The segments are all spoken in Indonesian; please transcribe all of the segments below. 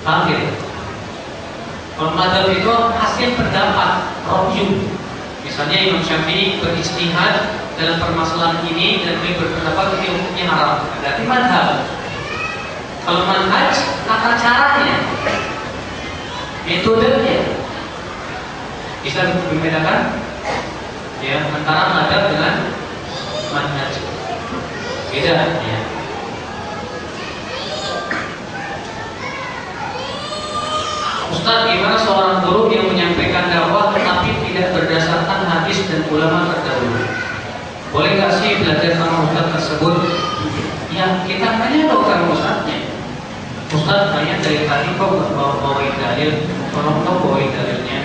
Paham ya? Kalau madzhab itu hasil pendapat, review. Misalnya Imam Syafi'i berijtihad dalam permasalahan ini dan beliau berpendapat ini hukumnya haram. Berarti madzhab. Kalau manhaj, tata caranya, metodenya. Bisa membedakan ya antara madzhab dengan manhaj. Beda ya. Ustaz, gimana seorang guru yang menyampaikan dakwah tetapi tidak berdasarkan hadis dan ulama terdahulu? Boleh nggak sih belajar sama ustaz tersebut? Ya kita tanya dong sama ustaznya. Ustaz, tanya dari tadi kok bawain dalil, tolong kok bawain dalilnya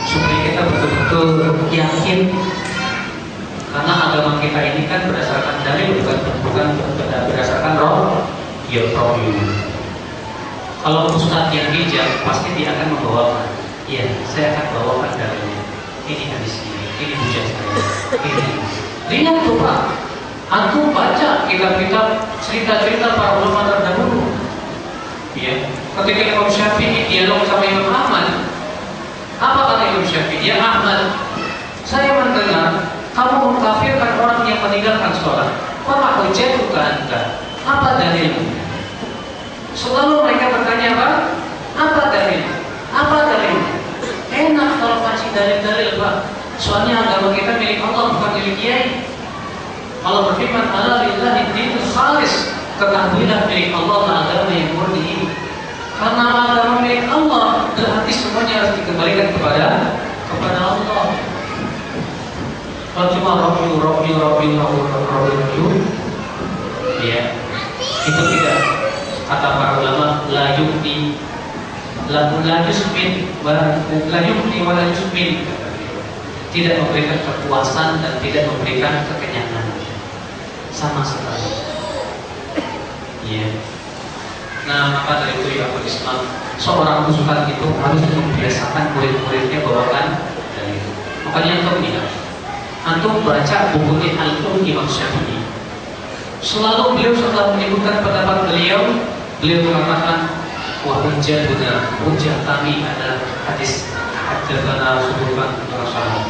supaya kita betul-betul yakin. Karena agama kita ini kan berdasarkan dalil, bukan berdasarkan roh. Ya roh. Kalau ustaz yang bijak pasti dia akan membawakan. Iya, saya akan bawakan dalilnya. Ini hadisnya, ini hujah saya. Ini. Lihat tuh Pak, antum baca kitab-kitab cerita-cerita para ulama terdahulu. Ya, ketika Imam Syafi'i dialog sama Imam Ahmad, apa kata Imam Syafi'i? Ya Ahmad, saya mendengar kamu mengkafirkan orang yang meninggalkan sholat. Apa hujjatuka anta? Apa dalilmu? Selalu mereka bertanya Pak, apa dalil? Apa dalil? Enak kalau kasih dalil-dalil Pak. Soalnya agama kita milik Allah, bukan milik kiai. Allah berfirman, "Ala lillahi dinul khalis." Ketahuilah milik Allah agama yang murni. Karena agama milik Allah, berarti semuanya harus dikembalikan kepada Allah. Kalau cuma Rabbi, ya, itu tidak. Kata para ulama, la yukni wa la yusmin, tidak memberikan kepuasan dan tidak memberikan kekenyangan sama sekali. Ya. Nah, maka dari itu ya Islam, seorang ustaz itu harus membiasakan murid-muridnya bawakan dari itu. Makanya antum nih, antum baca bukunya Imam Syafi'i. Selalu beliau setelah menyebutkan pendapat beliau mengatakan wah hujjah kami adalah hadis haddatsana Subhan Rasulullah.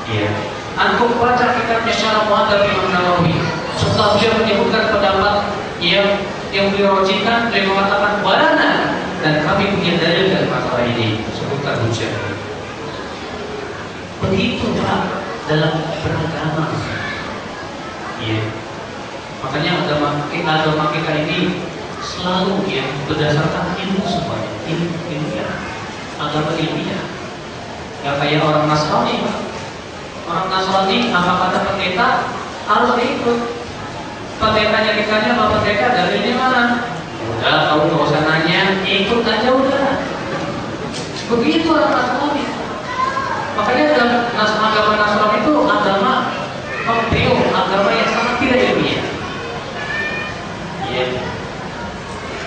Ya. Antum baca kitabnya Syarah Muhadzab Imam Nawawi. Setelah beliau menyebutkan pendapat yang beliau rojikan, beliau mengatakan walana, dan kami punya dalil dari masalah ini, sebutkan hujjah. Begitu Pak dalam beragama. Ya. Makanya agama kita ini selalu ya berdasarkan ilmu semuanya, ilmiah, agama ilmiah. Ya kayak orang Nasrani, Pak. Orang Nasrani apa kata pendeta harus diikut. Pendetanya ditanya, Pak pendeta dalilnya mana? Udah, kamu nggak usah nanya, ikut aja udah. Begitu orang Nasrani. Makanya agama Nasrani itu agama pembeo, agama yang sangat tidak ilmiah. Ya.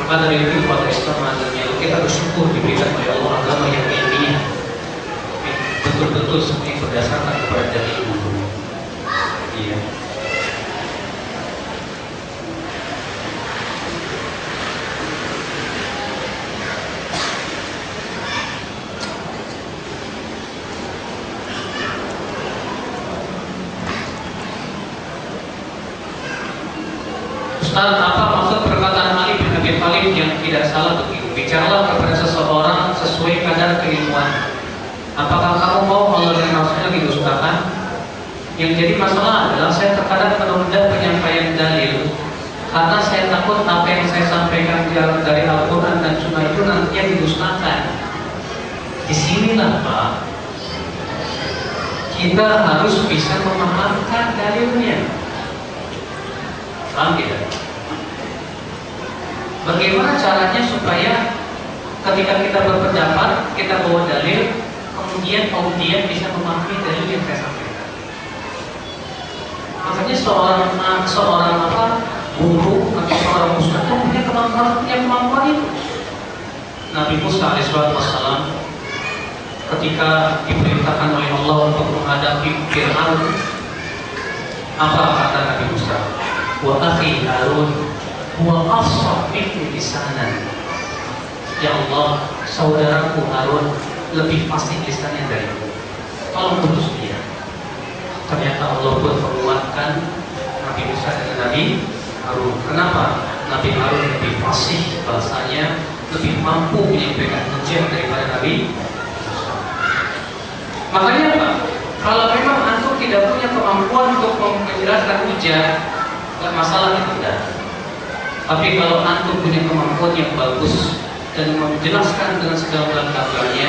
Maka dari itu pada Islam adanya kita bersyukur diberikan oleh Allah agama yang ilmiah, betul-betul semuanya berdasarkan kepada dalil. Iya. Ustaz, apa maksud perkataan Ali bin Abi Thalib yang tidak salah begitu? Bicaralah kepada seseorang sesuai kadar keilmuan. Apakah kamu mau Allah dan Rasulnya didustakan? Yang jadi masalah adalah saya terkadang menunda penyampaian dalil karena saya takut apa yang saya sampaikan dari Al-Quran dan Sunnah itu nantinya didustakan. Disinilah Pak, kita harus bisa memahamkan dalilnya. Paham tidak? Bagaimana caranya supaya ketika kita berpendapat, kita bawa dalil, kemudian audien bisa memahami dalil yang saya sampaikan. Makanya seorang guru atau seorang ustaz itu punya kemampuan itu. Nabi Musa alaihissalam ketika diperintahkan oleh Allah untuk menghadapi Fir'aun, apa kata Nabi Musa? Wa akhi Harun huwa afsah minni lisanan ya Allah, saudaraku Harun lebih fasih lisannya dariku, tolong putus dia. Ternyata Allah pun menguatkan Nabi Musa dan Nabi Harun. Kenapa? Nabi Harun lebih fasih bahasanya, lebih mampu menyampaikan hujah daripada Nabi Musa. Makanya apa? Kalau memang antum tidak punya kemampuan untuk menjelaskan hujah, nggak masalah itu enggak. Tapi kalau antum punya kemampuan yang bagus dan menjelaskan dengan segala gambarnya,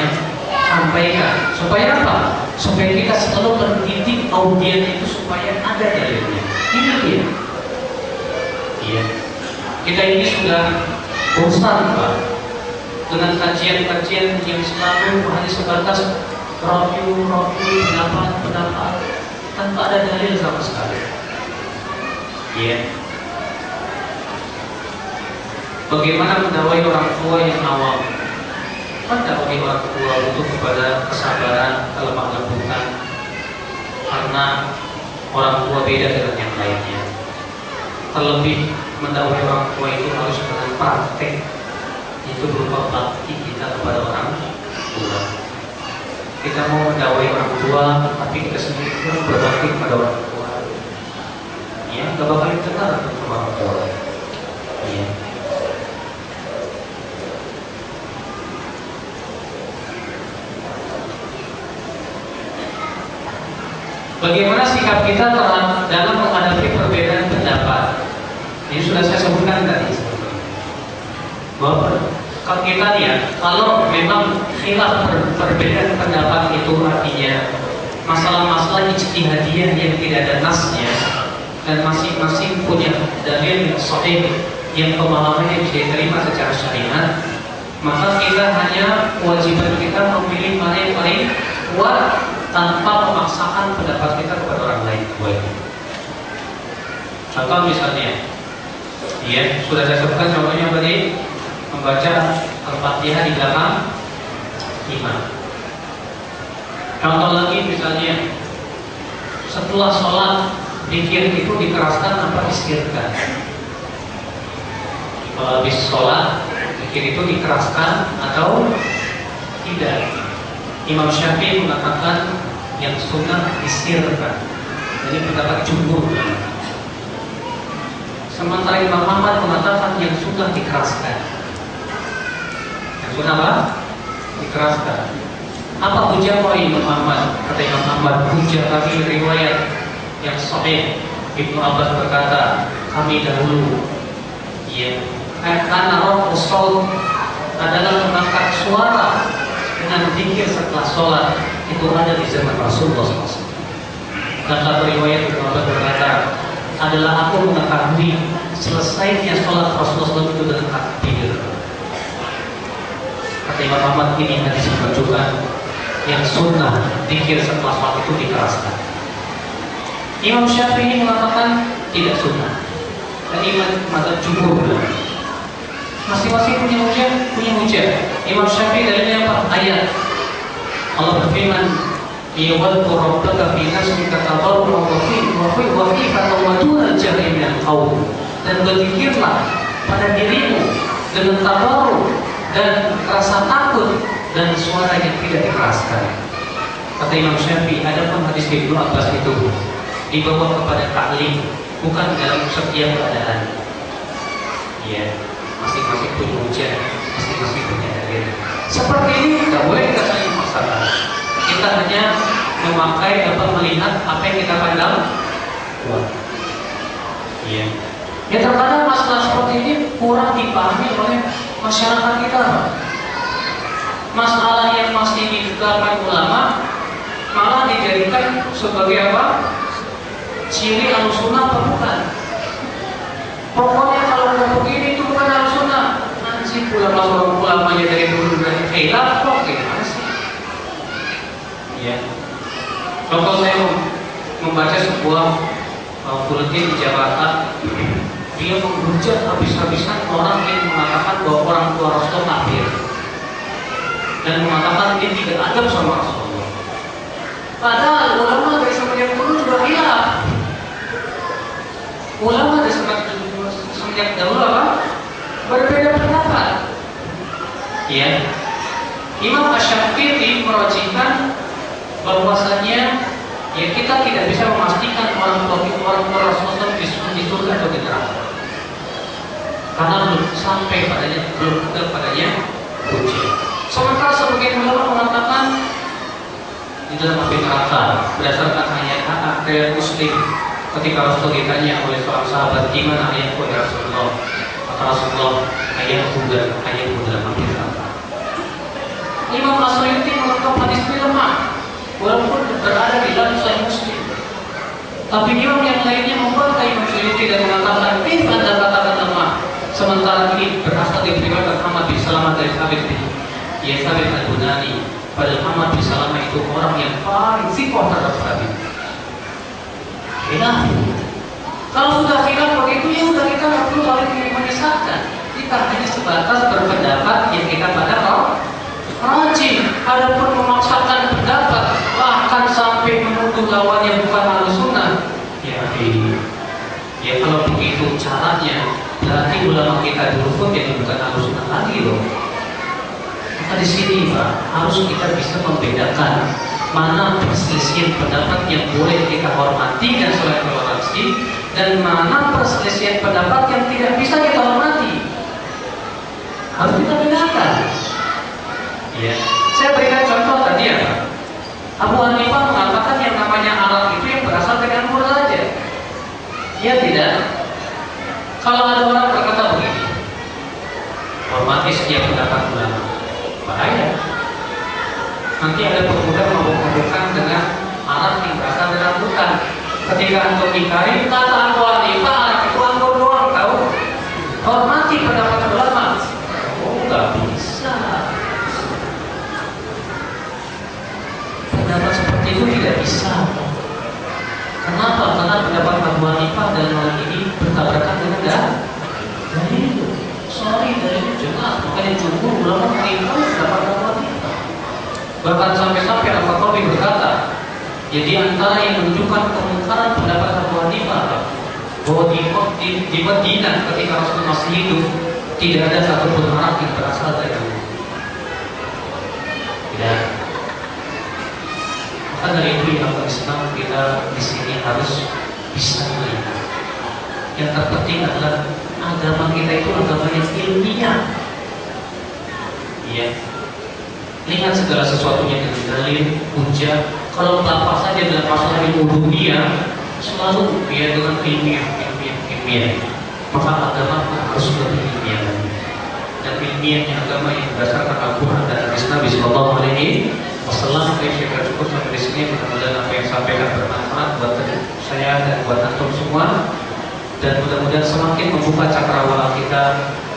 sampaikan. Supaya apa? Supaya kita selalu mendidik audien itu supaya ada dalilnya. Ini dia. Iya. Kita ini sudah bosan, Pak, dengan kajian-kajian yang selalu hanya sebatas review pendapat tanpa ada dalil sama sekali. Iya. Bagaimana mendakwai orang tua yang awam? Mendakwai orang tua butuh kepada kesabaran, kelemah lembutan, karena orang tua beda dengan yang lainnya. Terlebih mendakwai orang tua itu harus dengan praktek, itu berupa bakti kita kepada orang tua. Kita mau mendakwai orang tua, tapi kita sendiri pun berbakti kepada orang tua. Ya, gak bakal dengar sama orang tua. Ya. Bagaimana sikap kita dalam menghadapi perbedaan pendapat? Ini sudah saya sebutkan tadi. Bahwa kalau kita lihat, kalau memang khilaf perbedaan pendapat itu artinya masalah-masalah ijtihadiyah yang tidak ada nasnya dan masing-masing punya dalil yang sahih yang pemahamannya bisa diterima secara syariat, maka kita hanya kewajiban kita memilih mana yang paling kuat tanpa memaksakan pendapat kita kepada orang lain. Contoh misalnya, ya sudah saya sebutkan contohnya tadi, membaca Al-Fatihah di belakang imam. Contoh lagi misalnya, setelah sholat zikir itu dikeraskan apa disirkan? Kalau habis sholat zikir itu dikeraskan atau tidak? Imam Syafi'i mengatakan yang sunnah disirkan. Jadi pendapat jumhur. Sementara Imam Ahmad mengatakan yang sunnah dikeraskan. Yang sunnah apa? Dikeraskan. Apa hujah Imam Ahmad? Kata Imam Ahmad, hujah kami riwayat yang sahih. Ibnu Abbas berkata, kami dahulu, ya, karena roh usul adalah mengangkat suara dengan zikir setelah sholat itu ada di zaman Rasulullah SAW. Dan satu riwayat Ibnu Abbas berkata, adalah aku mengetahui selesainya sholat Rasulullah SAW itu dengan takbir. Kata Imam Ahmad, ini hadis menunjukkan yang sunnah zikir setelah sholat itu dikeraskan. Imam Syafi'i mengatakan tidak sunnah. Dan Imam mazhab jumhur bilang masing-masing punya hujah. Imam Syafi'i dalilnya apa? Ayat Allah berfirman, "Yawal rabbaka fi nafsika tadarruan wa khifatan wa dunal jahri minal qaul." Dan berzikirlah pada dirimu dengan tadarru dan rasa takut dan suara yang tidak dikeraskan. Kata Imam Syafi'i, adapun hadis Ibnu Abbas itu dibawa kepada taklim, bukan dalam setiap keadaan. Ya, masing-masing punya hujah, masing-masing punya dalil. Seperti ini tidak boleh kita saling memaksakan. Kita hanya memakai atau melihat apa yang kita pandang kuat. Iya. Ya terkadang masalah seperti ini kurang dipahami oleh masyarakat kita. Masalah yang masih ditegakkan ulama malah dijadikan sebagai apa? Ciri Ahlussunnah apa bukan? Pokoknya kalau udah begini itu bukan Ahlussunnah. Nanti ulamanya dari dulu dari khilaf kok gimana sih? Ya. Contoh saya membaca sebuah buletin di Jakarta, dia menghujat habis-habisan orang yang mengatakan bahwa orang tua Rasul kafir dan mengatakan dia tidak adab sama Rasulullah. Padahal ulama dari semenjak dulu juga khilaf. Ulama dari semenjak dahulu apa? Berbeda pendapat. Ya, Imam Asy-Syafi'i merojihkan bahwasanya ya kita tidak bisa memastikan orang tua Rasulullah di surga atau di neraka, karena belum sampai padanya, belum kepadanya ujian. Sementara sebagian ulama mengatakan di dalam api neraka berdasarkan ayat Muslim ketika Rasul ditanya oleh seorang sahabat, gimana ayatku ya Rasulullah? Kata Rasulullah, ayatku dalam api neraka. Imam As-Suyuti menganggap hadis ini lemah walaupun berada di dalam Sahih Muslim. Tapi imam yang lainnya membantah Imam Suyuti dan mengatakan, Anda katakan lemah, sementara ini berasal dari riwayat Muhammad bin Salamah dari Sabit Al-Bunani. Padahal Muhammad bin Salamah itu orang yang paling sikoh terhadap hadis. Khilaf. Kalau sudah khilaf begitu, ya sudah, kita nggak perlu saling menyesatkan. Kita hanya sebatas berpendapat yang kita pada rajin. Adapun memaksakan pendapat bahkan sampai menuduh lawannya bukan Ahlussunnah, ya kalau begitu caranya, berarti ulama kita dulu pun jadi bukan Ahlussunnah lagi loh. Maka di sini Pak, harus kita bisa membedakan mana perselisihan pendapat yang boleh kita hormati dan saling toleransi, dan mana perselisihan pendapat yang tidak bisa kita hormati. Harus kita bedakan. Ya, saya berikan contoh tadi ya Pak. Abu Hanifah mengatakan yang namanya alat itu yang berasal dari anggur saja. Ya tidak. Kalau ada orang berkata begini, hormati setiap pendapat ulama, bahaya. Nanti ada pemuda mabuk-mabukan dengan alat yang berasal dari anggutan. Ketika antum ingkari, kata Abu Hanifah, alat itu anggur doang, tahu? Hormati pendapat ulama. Oh, nggak bisa. Pendapat seperti itu tidak bisa. Kenapa? Karena pendapat Abu Hanifah dalam hal ini bertabrakan dengan dalil. Sorry, dalilnya jelas. Makanya jumhur ulama mengimpun pendapat Abu Hanifah. Bahkan sampai-sampai Al-Khattabi berkata, jadi antara yang menunjukkan kemungkaran pendapat Abu Hanifah bahwa di Madinah ketika Rasulullah masih hidup tidak ada satupun arak yang berasal dari anggur. Tidak. Maka dari itu yang Islam kita di sini harus bisa melihat. Yang terpenting adalah agama kita itu agama yang ilmiah. Iya. Lihat segala sesuatunya dengan dalil, hujah. Kalau tanpa saja dalam masalah ilmu dunia, selalu dia dengan ilmiah. Maka agama pun harus lebih ilmiah lagi. Dan ilmiahnya agama yang berdasarkan Al-Quran dan hadis Nabi Sallallahu Alaihi Wasallam. Saya cukup sampai di sini. Mudah-mudahan apa yang sampaikan bermanfaat buat saya dan buat antum semua. Dan mudah-mudahan semakin membuka cakrawala kita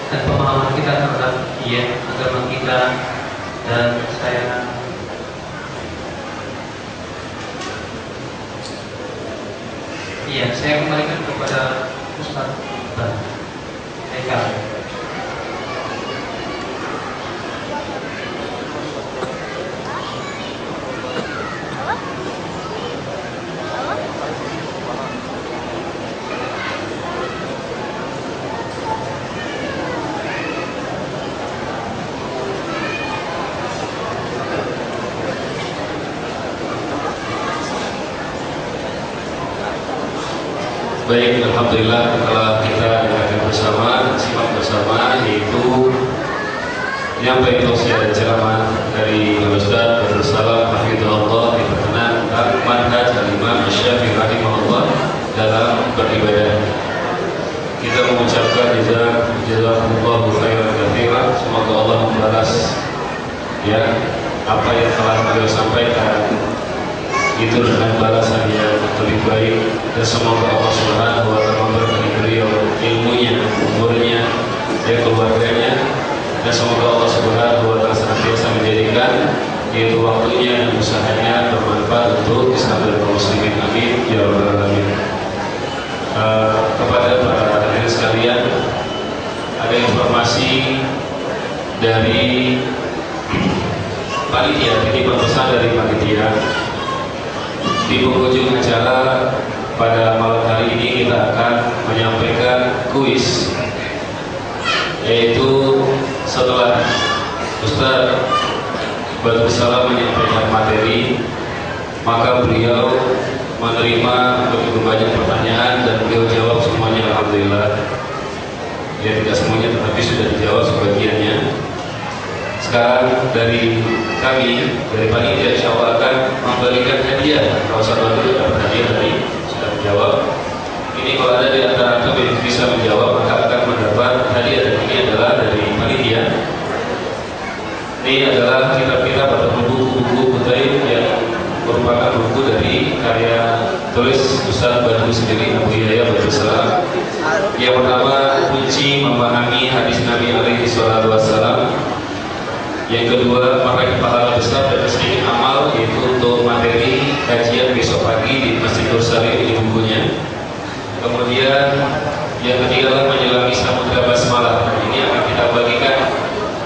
dan pemahaman kita terhadap agama kita. Dan saya kembalikan kepada Ustaz Eka. Baik, alhamdulillah telah kita dengarkan bersama, simak bersama, yaitu menyampaikan tausiah dan ceramah dari Ustaz Abdul Salam Hafizahullah yang berkenan tentang manhaj Imam Asy-Syafi'i rahimahullah dalam beribadah. Kita mengucapkan jazakumullahu khairan katsiran. Semoga Allah membalas apa yang telah beliau sampaikan itu dengan balasan yang lebih baik, dan semoga Allah Subhanahu wa taala memberkati beliau ilmunya, umurnya, dan keluarganya, dan semoga Allah Subhanahu wa taala senantiasa menjadikan yaitu waktunya dan usahanya bermanfaat untuk Islam dan kaum muslimin. Amin ya rabbal alamin. Kepada para hadirin sekalian, ada informasi dari panitia, titipan pesan dari panitia. Di penghujung acara pada malam hari ini kita akan menyampaikan kuis, yaitu setelah Ustaz Badrul Salam menyampaikan materi, maka beliau menerima begitu banyak pertanyaan dan beliau jawab semuanya, alhamdulillah. Ya, tidak semuanya tetapi sudah dijawab sebagiannya. Sekarang dari kami, dari panitia, insya Allah akan memberikan hadiah. Kalau satu itu dapat hadiah tadi sudah menjawab. Ini kalau ada di antara kami yang bisa menjawab maka akan mendapat hadiah, dan ini adalah dari panitia. Ini adalah kitab-kitab atau buku-buku Kutaib yang merupakan buku dari karya tulis Ustaz Badrul sendiri, Abu Yahya Badrul Salam. Yang pertama, kunci memahami hadis Nabi alaihi salatu wassalam. Yang kedua, meraih pahala besar dan sedikit amal, yaitu untuk materi kajian besok pagi di Masjid Nur Salim, ini bukunya. Kemudian yang ketiga adalah menyelami samudra basmalah. Ini akan kita bagikan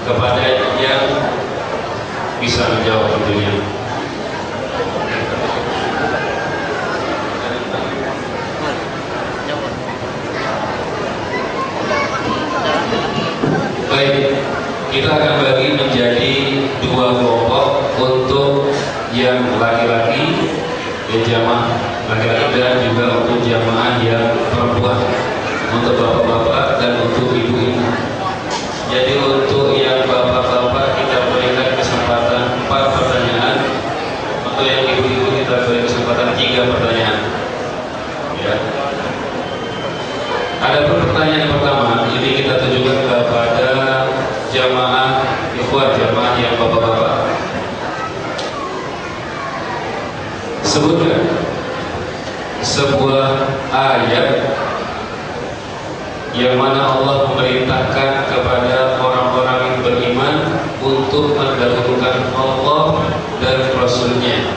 kepada yang bisa menjawab tentunya. Baik, kita akan bagi menjadi dua kelompok. Untuk yang laki-laki, jamaah laki-laki, dan juga untuk jamaah yang perempuan, untuk bapak-bapak dan untuk ibu-ibu. Jadi untuk yang bapak-bapak kita berikan kesempatan 4 pertanyaan, untuk yang ibu-ibu kita beri kesempatan 3 pertanyaan. Ya. Ada pertanyaan yang pertama, ini kita tujukan kepada jamaah ikhwan, jamaah yang bapak-bapak. Sebutkan sebuah ayat yang mana Allah memerintahkan kepada orang-orang yang beriman untuk mendahulukan Allah dan Rasul-Nya.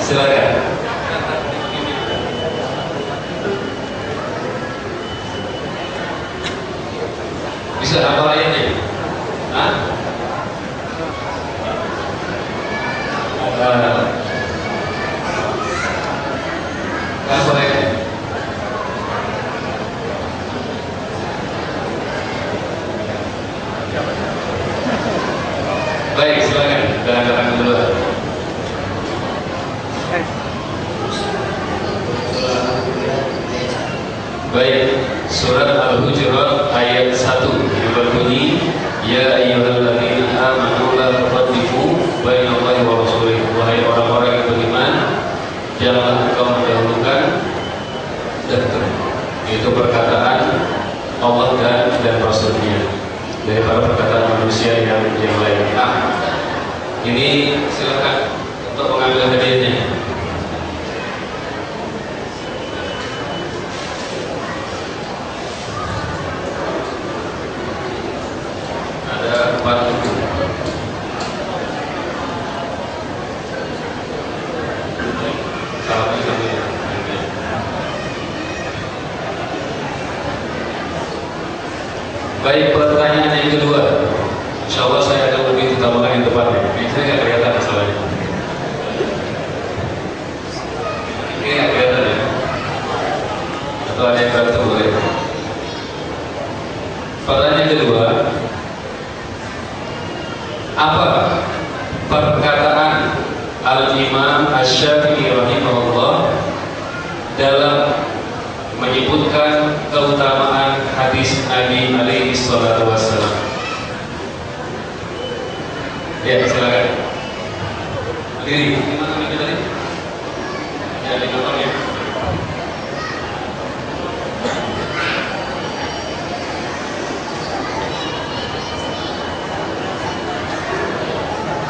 Silakan. Bisa hafal ayatnya? Hah? Hafal ayatnya? Baik, silakan. Dan angkat kedua. Baik, surat Al-Hujurat ayat 1 yang berbunyi, ya ayyuhalladzina amanu la tuqaddimu bainallahi wa rasulih. Wahai orang-orang yang beriman, janganlah engkau mendahulukan, itu perkataan Allah dan Rasulnya daripada perkataan manusia yang lain. Nah, ini silakan untuk mengambil hadiahnya. Ada 4 buku. Salamnya sampai. Baik, pertanyaan yang kedua. Insya Allah saya akan lebih utamakan yang depannya. Ini saya nggak kelihatan masalahnya. Ini nggak kelihatan ya? Atau ada yang bantu boleh? Pertanyaan kedua, apa perkataan Al-Imam Asy-Syafi'i rahimahullah dalam menyebutkan keutamaan hadis Nabi alaihi salatu wassalam? Ya, silakan. Diri, gimana ini tadi? Ya, di belakangnya.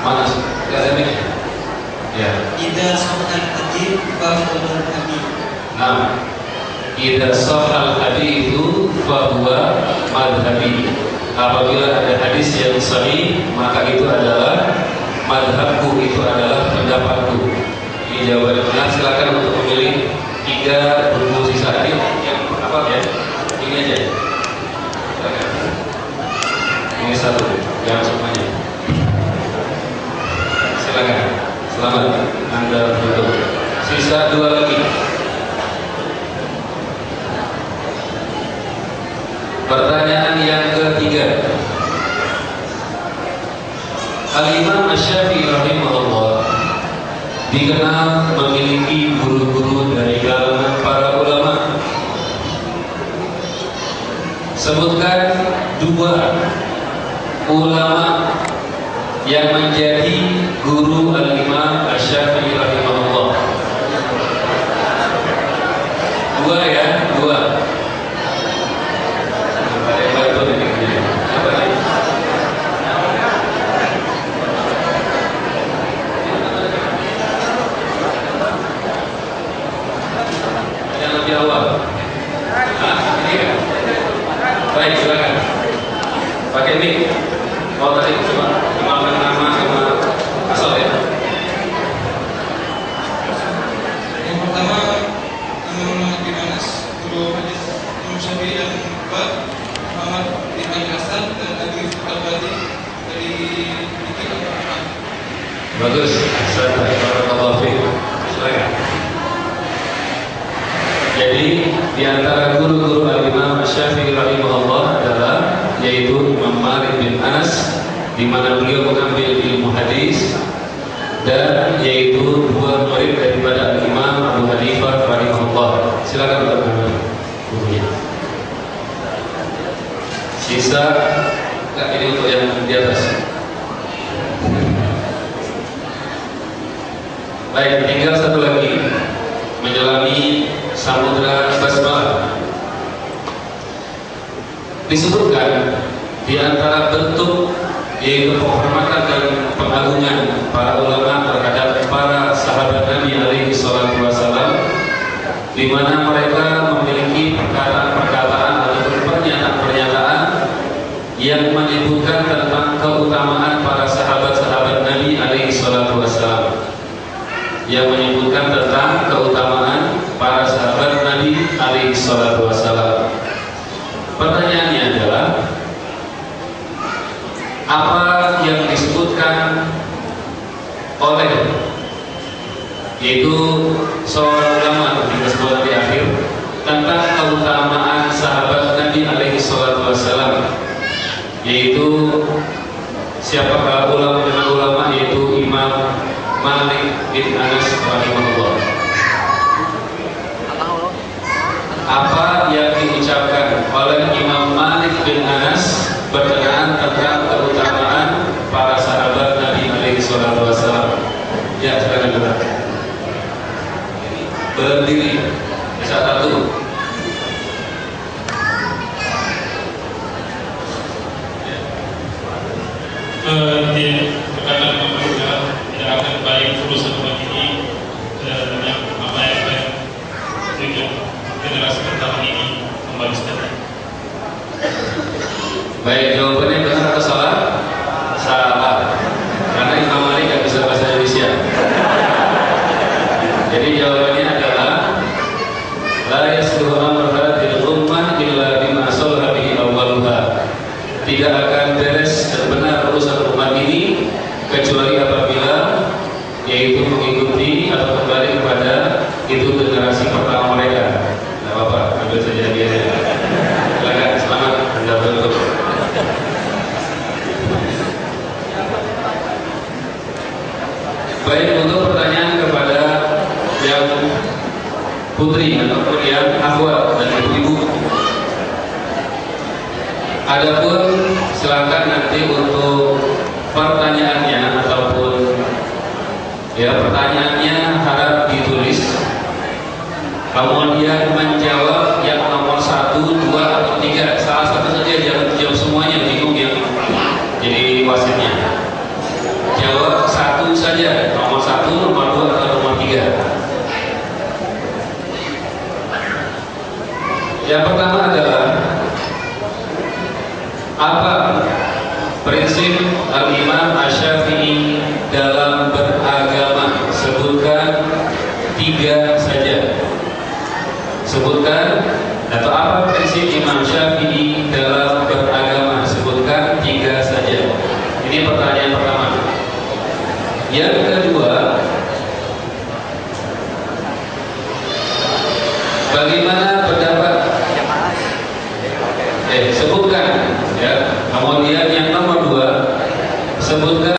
Mana? Tidak ada mic. Ya. Idza sahal hadits fahuwa hadits. Nah, idza sahal haditsu fahuwa madhhabi. Apabila ada hadis yang sahih, maka itu adalah madhabku, itu adalah pendapatku. Ini jawaban benar. Silakan untuk memilih 3 buku sisa ini yang apa ya? Ini aja. Silakan. Ini 1, jangan semuanya. Silakan. Selamat, Anda tutup. Sisa 2 lagi. Pertanyaan yang ketiga. Al-Imam Asy-Syafi'i rahimahullah dikenal memiliki guru-guru dari kalangan para ulama. Sebutkan dua ulama yang menjadi guru Al-Imam Asy-Syafi'i rahimahullah. Dua ya, dua. Awal. Ini kan? Baik, silakan. Pakai mic. Oh tadi coba kenalkan nama sama asal ya. Yang pertama, nama Muhammad bin Anas, guru hadis Imam Syafi'i yang kedua Muhammad bin Ali Hasan dan Abi Al-Badi dari Diki. Bagus. Barakallahu fiik. Silakan. Jadi di antara guru-guru Al-Imam Asy-Syafi'i rahimahullah adalah yaitu Imam Malik bin Anas, di mana beliau mengambil ilmu hadis, dan yaitu dua murid daripada Imam Abu Hanifah rahimahullah. Silakan untuk gurunya. Sisa ini untuk yang di atas. Baik, tinggal satu lagi menyelami samudra basmalah. Disebutkan di antara bentuk yaitu penghormatan dan pengagungan para ulama terhadap para sahabat Nabi alaihi salatu wasallam, di mana mereka memiliki perkataan-perkataan atau pernyataan-pernyataan yang menyebutkan tentang keutamaan para sahabat-sahabat Nabi alaihi salatu wasallam, yang menyebutkan tentang keutamaan para sahabat Nabi alaihi salatu wasallam. Pertanyaannya adalah, apa yang disebutkan oleh yaitu seorang ulama di sekolah di akhir tentang keutamaan sahabat Nabi alaihi salatu wasallam, yaitu siapa ulama yaitu Imam Malik bin Anas rahimahullah. Apa yang diucapkan oleh Imam Malik bin Anas berkenaan tentang keutamaan para sahabat Nabi alaihi salatu wasallam? Ya, silakan dulu. Berdiri. Satu. Berkata tidak akan baik urusan umat ini yang apa yang generasi pertama ini membalaskan. Baik, jawabannya benar atau salah? Salah. Karena Imam Malik nggak bisa bahasa Indonesia. Jadi jawabannya adalah la yasluhu amru hadhil ummah illa bima salaha bihi awwaluha. Tidak akan beres dan benar urusan umat ini kecuali apabila yaitu mengikuti atau kembali kepada itu generasi pertama mereka. Tidak apa-apa, ambil saja dia. Silakan, selamat Anda bertutur. Baik, untuk pertanyaan kepada yang putri ataupun yang akhwat dan ibu-ibu, adapun silakan nanti untuk pertanyaannya ataupun pertanyaannya harap ditulis, kemudian menjawab yang nomor 1, 2, atau 3. Salah satu saja, jangan jawab semuanya, bingung ya jadi wasitnya. Jawab satu saja, nomor 1, nomor 2, atau nomor 3. Yang pertama adalah, apa prinsip Al-Imam Asy-Syafi'i dalam beragama? Sebutkan 3 saja. Sebutkan, atau apa prinsip Imam Syafi'i dalam beragama? Sebutkan 3 saja. Ini pertanyaan pertama. Yang kedua, bagaimana pendapat? Sebutkan ya. Kemudian yang nomor 2, sebutkan